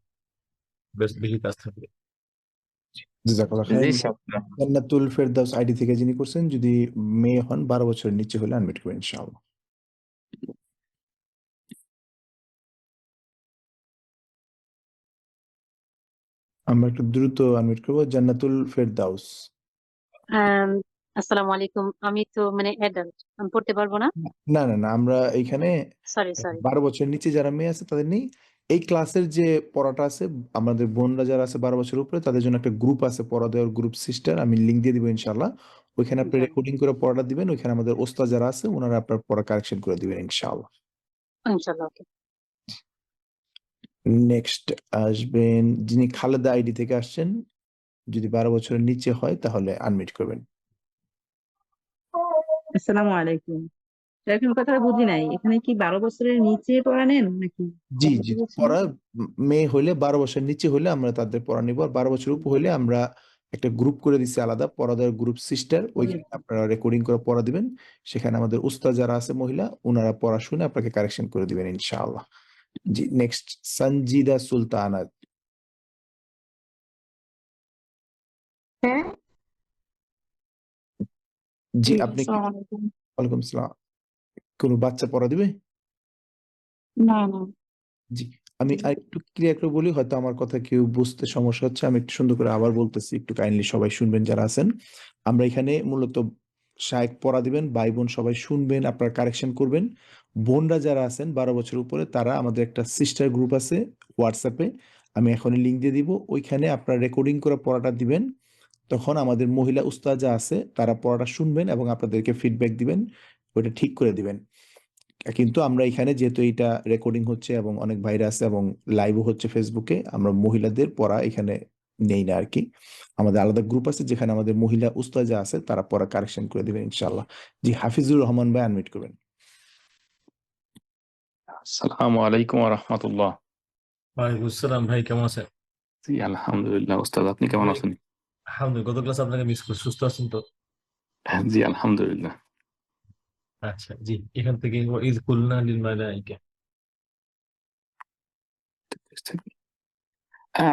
বেশ বেশি কাজ থাকবে। জাযাকাল্লাহ জি খাইর। শুকরান। জান্নাতুল ফেরদাউস আইডি থেকে যিনি করছেন, যদি মেয়ে হন 12 বছরের নিচে হলে আনমিউট করবেন ইনশাআল্লাহ। আমরা একটু দ্রুত আনমিউট করবো। জান্নাতুল ফেরদাউস। আসসালামু আলাইকুম। আমি তো মানে অ্যাডাল্ট, আমি পড়তে পারবো না। না না না, আমরা এইখানে সরি সরি 12 বছরের নিচে যারা মেয়ে আছে তাদের নেই। এই ক্লাসের যে পড়াটা আছে, আমাদের বোনরা যারা আছে 12 বছরের উপরে, তাদের জন্য একটা গ্রুপ আছে, পড়া দেওয়ার গ্রুপ সিস্টার, আমি লিংক দিয়ে দিব ইনশাআল্লাহ। ওইখানে আপনি রেকর্ডিং করে পড়াটা দিবেন, ওইখানে আমাদের ওস্তাদ যারা আছে ওনারা আপনার পড়া কারেকশন করে দিবেন ইনশাআল্লাহ। ইনশাল্লাহ। ওকে। নেক্সট আসবেন যিনি খালেদা আইডি থেকে আসছেন, যদি 12 বছরের নিচে হয় তাহলে আনমিউট করবেন। আসসালামু আলাইকুম। এখন কথা বুঝি নাই, এখানে কি 12 বছরের নিচে পড়া নেন নাকি? জি কত জি, বলছেন? পড়া মেয়ে হলে 12 বছরের নিচে হলে আমরা তাদের পড়া নিব, আর 12 বছর উপর হলে আমরা একটা গ্রুপ করে দিচ্ছি আলাদা, পড়া দেওয়ার গ্রুপ সিস্টার, ওইখানে আপনারা রেকর্ডিং করে পড়া দিবেন। সেখানে আমাদের উস্তাদ যারা আছে মহিলা, ওনারা পড়া শুনে আপনাকে কারেকশন করে দিবেন ইনশাআল্লাহ। জি, নেক্সট সঞ্জিদা সুলতানা। হ্যাঁ, জি, আপনি কি? আসসালামু আলাইকুম। ওয়ালাইকুম আসসালাম। কোনো বাচ্চা পড়া দিবে? না না, জি, আমি আরেকটু ক্লিয়ার করে বলি, হয়তো আমার কথা কেউ বুঝতে সমস্যা হচ্ছে, আমি একটু সুন্দর করে আবার বলতেছি, একটু কাইন্ডলি সবাই শুনবেন যারা আছেন। আমরা এখানে মূলত শায়েখ পড়া দিবেন, ভাই বোন সবাই শুনবেন, আপনারা কারেকশন করবেন। বোনরা যারা আছেন 12 বছর উপরে, তারা আমাদের একটা সিস্টার গ্রুপ আছে হোয়াটসঅ্যাপে, আমি এখনই লিংক দিয়ে দিব, ওইখানে আপনারা রেকর্ডিং করে পড়াটা দিবেন। তখন আমাদের মহিলা উস্তাদ যা আছে তারা পড়াটা শুনবেন এবং আপনাদেরকে ফিডব্যাক দিবেন, ওইটা ঠিক করে দিবেন। কিন্তু আমরা এখানে যেহেতু এটা রেকর্ডিং হচ্ছে এবং অনেক ভাইরা আছে এবং লাইভও হচ্ছে ফেসবুকে, আমরা মহিলাদের পড়া এখানে নেই না আর কি। আমাদের আলাদা গ্রুপ আছে যেখানে আমাদের মহিলা উস্তাদ যা আছে তারা পড়া কারেকশন করে দিবেন ইনশাআল্লাহ। জি, হাফিজুর রহমান ভাই আনমিউট করবেন। আসসালামু আলাইকুম রহমতুল্লাহ। ওয়ালাইকুম আসসালাম ভাই, কেমন আছেন? জি আলহামদুলিল্লাহ। ওস্তাদ আপনি কেমন আছেন? আলহামদুলিল্লাহ, গত ক্লাস আপনাকে মিস করছি, সুস্থ আছেন তো? জি আলহামদুলিল্লাহ। আচ্ছা জি, এখান থেকে ইজ কুলনা লিল মালাইকা।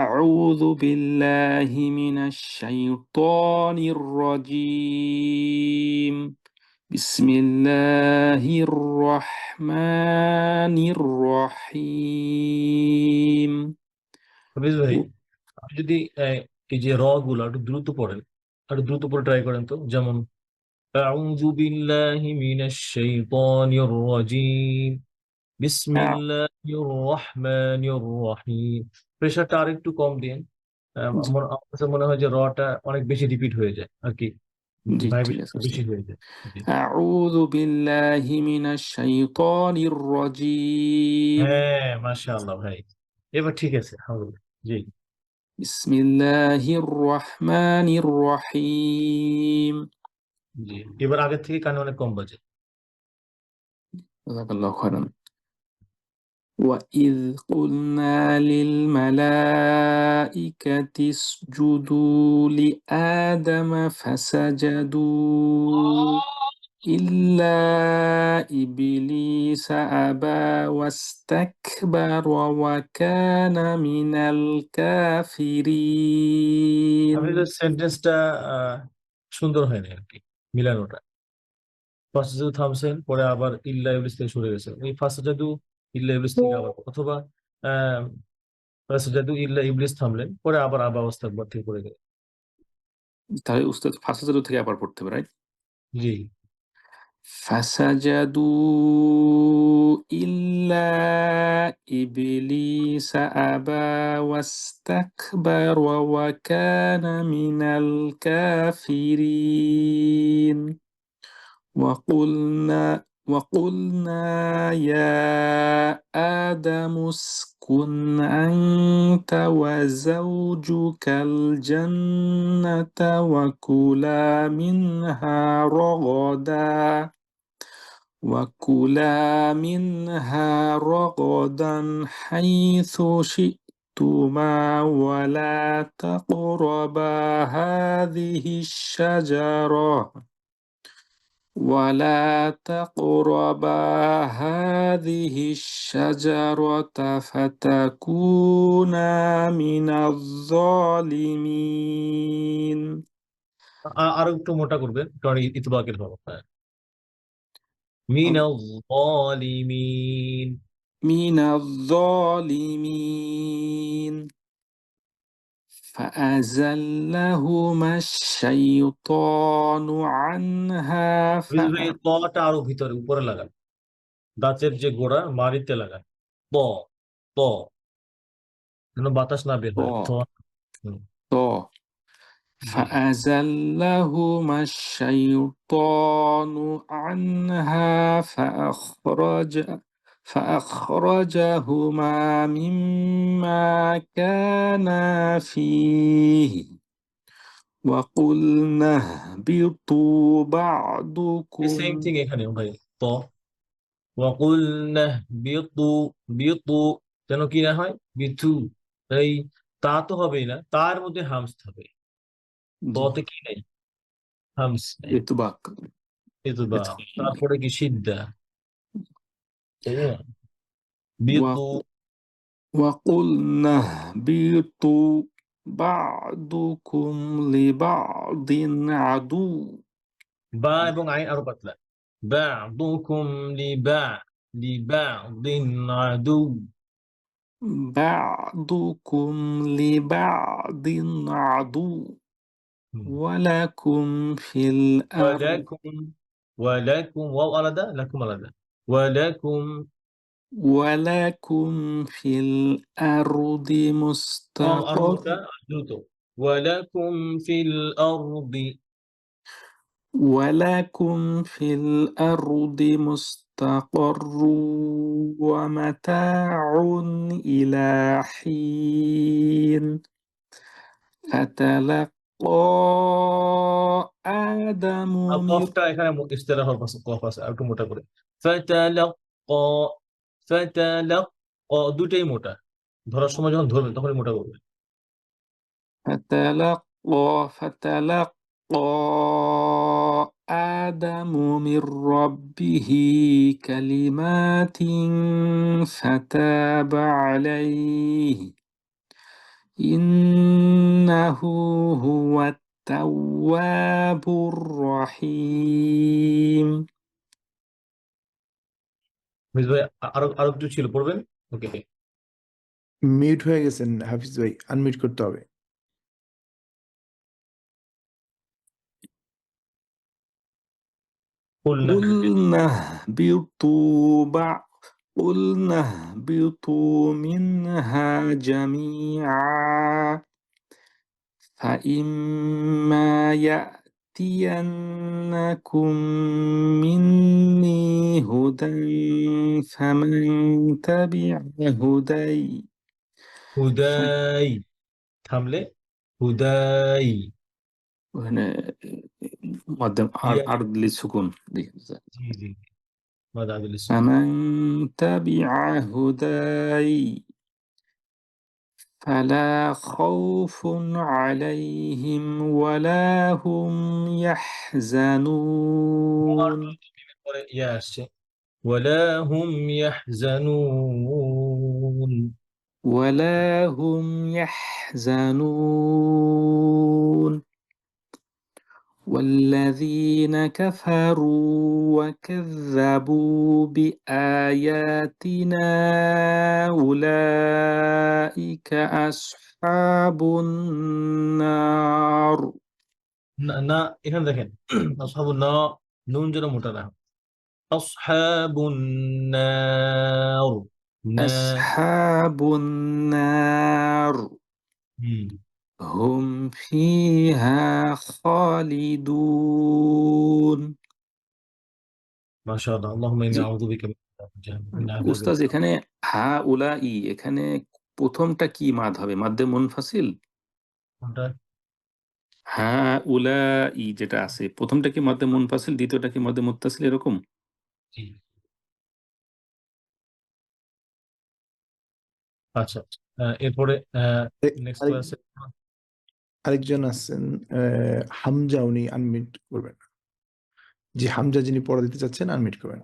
أعوذ بالله من الشيطان الرجيم. بسم الله الرحمن الرحيم. হাফিজ ভাই, আপনি যদি এই যে র গুলো একটু দ্রুত পড়েন, একটু দ্রুত পড়ে ট্রাই করেন তো, যেমন আউযু বিল্লাহি মিনাশ শাইতানির রাজিম, বিসমিল্লাহির রহমানির রহিম। প্রেসারটা আরেকটু কম দিন। আমার আমার কাছে মনে হয় যে রটা অনেক বেশি রিপিট হয়ে যায় আর কি, জি ঠিক ভাইব্রেশন আছে বেশি ওস্তাদ। হয়ে যায়। জি। أعوذ بالله من الشيطان الرجيم. হ্যাঁ, মাশাআল্লাহ ভাই, এবার ঠিক আছে, আলহামদুলিল্লাহ। জি بسم الله الرحمن الرحيم. জি, এবার আগের থেকে কানে অনেক কম বাজে। جزاك الله خيرا. وإذ قلنا للملائكة اسجدوا لآدم فسجدوا إلا إبليس أبى واستكبر وكان من الكافرين. আমি সেন্টেন্সটা সুন্দর হয়নি আর কি, মিলানোটা। ফার্স্ট জাদু থামছেন, পরে আবার ইল্লা ইবলিস থেকে সরে গেছে, এই ফার্স্ট জাদু ইল্লা ইবলিস থেকে আবার, অথবা ফার্স্ট জাদু ইল্লা ইবলিস থামলেন, পরে আবার আবা অবস্থা থেকে পড়ে গেলেন। তাহলে উস্তাদ ফার্স্ট জাদু থেকে আবার পড়তে হবে, রাইট? জি فسجدوا إلا إبليس أبى واستكبر وكان من الكافرين. وقلنا يا آدم اسكن أنت وزوجك الجنة وكلا منها رغدا حيث شئتما ولا تقربا هذه الشجرة ولا تقربا هذه الشجرة فتكونا من الظالمين আরো একটু মোটা করবেন, কারণ ইতবাকের ভাব। হ্যাঁ, মিনাল যালিমিন। من الظالمين فأزلهما الشيطان عنها ভাই তটা আরো ভিতরে উপরে লাগান, দাঁতের যে গোড়া মাড়িতে লাগান। ত ত যেন বাতাস না বের হয়। ত। হুম, তো জি। فأزلهما الشيطان عنها فأخرجهما مما كانا فيه وقلنا اهبطوا সেম بعضكم থিং এখানে ভাই। ত ওয়াকুলনা বিতু বিতু যেন কি না হয়, বিতু। এই তা তো হবেই না, তার মধ্যে হামস হবে। ততে কি নাই, হামস নাই। ইতবাক ইতবা, তারপরে কি সিদ্ধা, তাই না? বিতু। وقلنا اهبطوا بعضكم لبعض عدو বা এবং আইন আরো পাতলা। বা'দুকুম লিবা'দিন আদু। بعضكم لبعض عدو হুম। ولكم في الأرض ওয়ালাকুম, ওয়ালাকুম ওয়াও আলাদা, লাকুম আলাদা। ওয়ালাকুম ولكم في الأرض আরো مستقر মোটা, দ্রুত। ওয়ালাকুম ফিল আরদি। ولكم في الأرض مستقر ومتاع إلى حين فتلقى آدم من কফটা এখানে ইস্তেলাহ কফ আছে, আর একটু মোটা করে। ফাতালাক্কা, ফাতালাক্কা দুটেই মোটা। ধরার সময় যখন ধরবেন তখনই মোটা করবেন। فتلقى آدم من ربه كلمات فتاب عليه إنه هو التواب الرحيم মিস ভাই আরো আরো একটু ছিল, পড়বেন। ওকে। মিউট হয়ে গেছেন হাফিজ ভাই, আনমিউট করতে হবে। قلنا قلنا اهبطوا منها جميعا فإما يأتينكم مني هدى فمن تبع هدي হুদাই, থামলে হুদাই। ওখানে মাধ্যম ইয়া, আর্দ লিসুকুন জি জি, মাদা আদুল ইসলাম। فمن تبع هدي فلا خوف عليهم ولا هم يحزنون পরে ইয়া আসছে, ওয়ালা হুম ইয়াহজানুন। ولا هم يحزنون والذين كفروا وكذبوا بآياتنا أولئك أصحاب النار না না, এখানে দেখেন আসহাবুন না, নুন যেন মোটা না হয়। আসহাবুন নার, না। أصحاب النار হুম, هم فيها خالدون মাশাআল্লাহ। আল্লাহুম্মা ইন্নী জি আউযু বিকা মিন আযাবিল জাহান্নাম, মিন আযাবিল উস্তাজ এখানে হা উলা ই এখানে প্রথমটা কি মাদ হবে মাদ্দে মুনফাসিল কোনটা? হা উলা ই যেটা আছে প্রথমটা কি মাদ্দে মুনফাসিল দ্বিতীয়টা কি মাদ্দে মুত্তাসিল এরকম জি। আচ্ছা, এরপরে নেক্সট আরেক- ক্লাসে আরেকজন আছেন হামজা, উনি আনমিউট করবেন। জি, হামজা যিনি পড়া দিতে চাচ্ছেন আনমিউট করেন।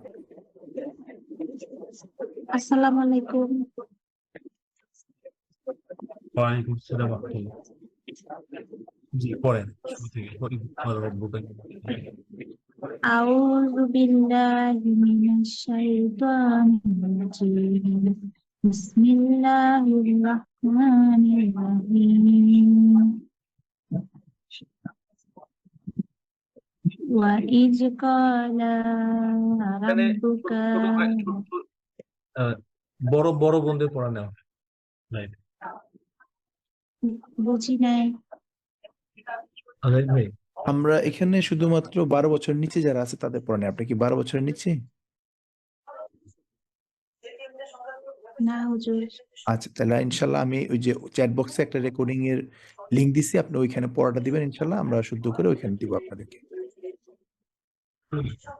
আসসালামু আলাইকুম। ওয়ালাইকুম আসসালাম ওয়া রাহমাতুল্লাহ। জি পড়েন শুরু থেকে রব্বুকা। আউযু বিল্লাহি মিনাশ শাইতানির রাজিম। বিসমিল্লাহির রাহমানির রাহিম। ওয়া ইয ক্বালা এখানে রাব্বুকা বড় বড় বোনদের পড়া নেওয়া হয় লাইনে। বুঝি নাই। আজাদ ভাই আমরা এখানে শুধুমাত্র 12 বছর নিচে যারা আছে তাদের পড়া নেই। আপনি কি 12 বছরের নিচে? না হুজুর। আচ্ছা, তাহলে ইনশাল্লাহ আমি ওই যে চ্যাট বক্সে একটা রেকর্ডিং এর লিংক দিছি, আপনি ওইখানে পড়াটা দিবেন, ইনশাল্লাহ আমরা শুদ্ধ করে ওইখানে দিব আপনাদেরকে। আচ্ছা।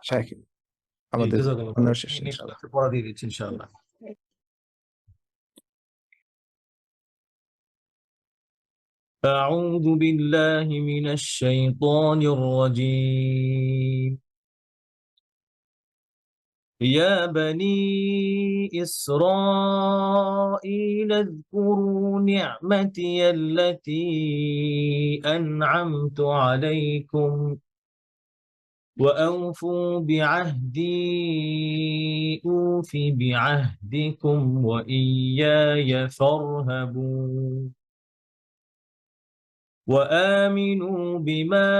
শাইখ জি আমাদের জাযাকাল্লাহ। অনার্স শেষ নেক্সট ইনশাল্লাহ। ক্লাসে পড়া দিয়ে দিচ্ছি ইনশাআল্লাহ। أعوذ بالله من الشيطان الرجيم. يا بني إسرائيل اذكروا نعمتي التي أنعمت عليكم وأوفوا بعهدي أوف بعهدكم وإياي فارهبون وآمنوا بما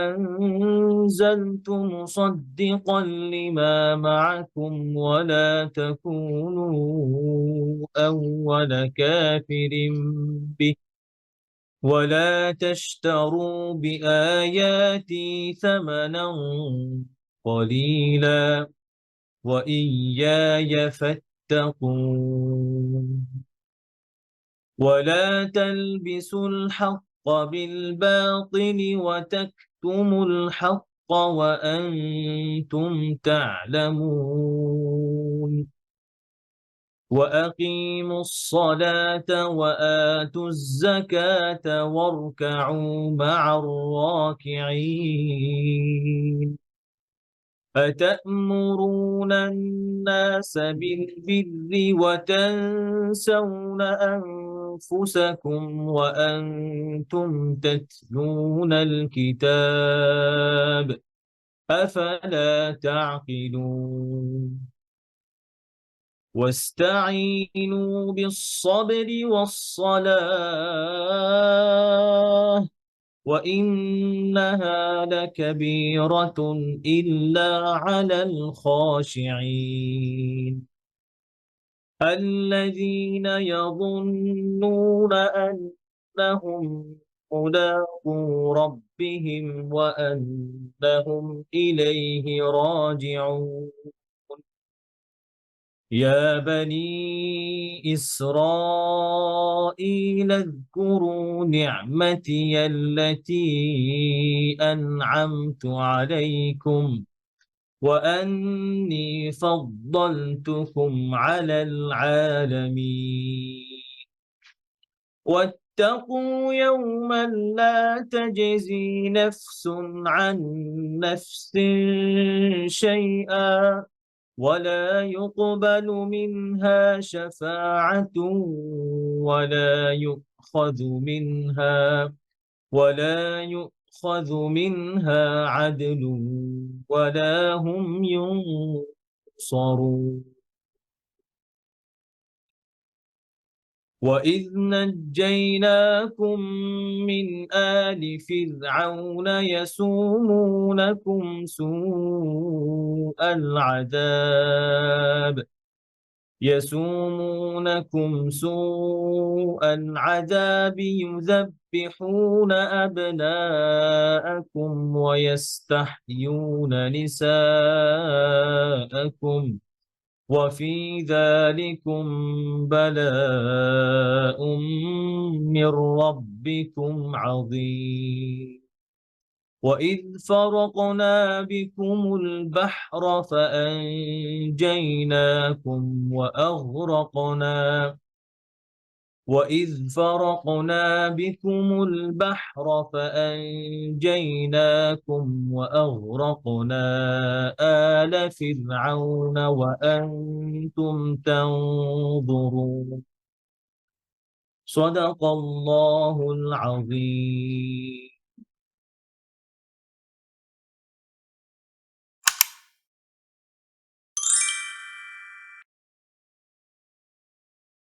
أنزلت مصدقا لما معكم ولا تكونوا أول كافر به ولا تشتروا بآياتي ثمنا قليلا وإياي فاتقون ولا تلبسوا الحق بالباطل وتكتموا الحق وأنتم تعلمون وأقيموا الصلاة وآتوا الزكاة واركعوا مع الراكعين أتأمرون الناس بالبر وتنسون أنفسكم وأنتم تتلون الكتاب أفلا تعقلون واستعينوا بالصبر والصلاة وإنها لكبيرة إلا على الخاشعين الذين يظنون أنهم ملاقو ربهم وأنهم إليه راجعون يا بني إسرائيل اذكروا نعمتي التي أنعمت عليكم وأني فضلتكم على العالمين واتقوا يوما لا تجزي نفس عن نفس شيئا ولا يقبل منها شفاعة ولا يؤخذ منها عدل ولا هم ينصرون وإذ نجيناكم من آل فرعون يسومونكم سوء العذاب يذبحون أبناءكم ويستحيون نساءكم وفي ذلكم بلاء من ربكم عظيم وإذ فرقنا بكم البحر فأنجيناكم وإذ فرقنا بكم البحر فأنجيناكم وأغرقنا آل فرعون وأنتم تنظرون صدق الله العظيم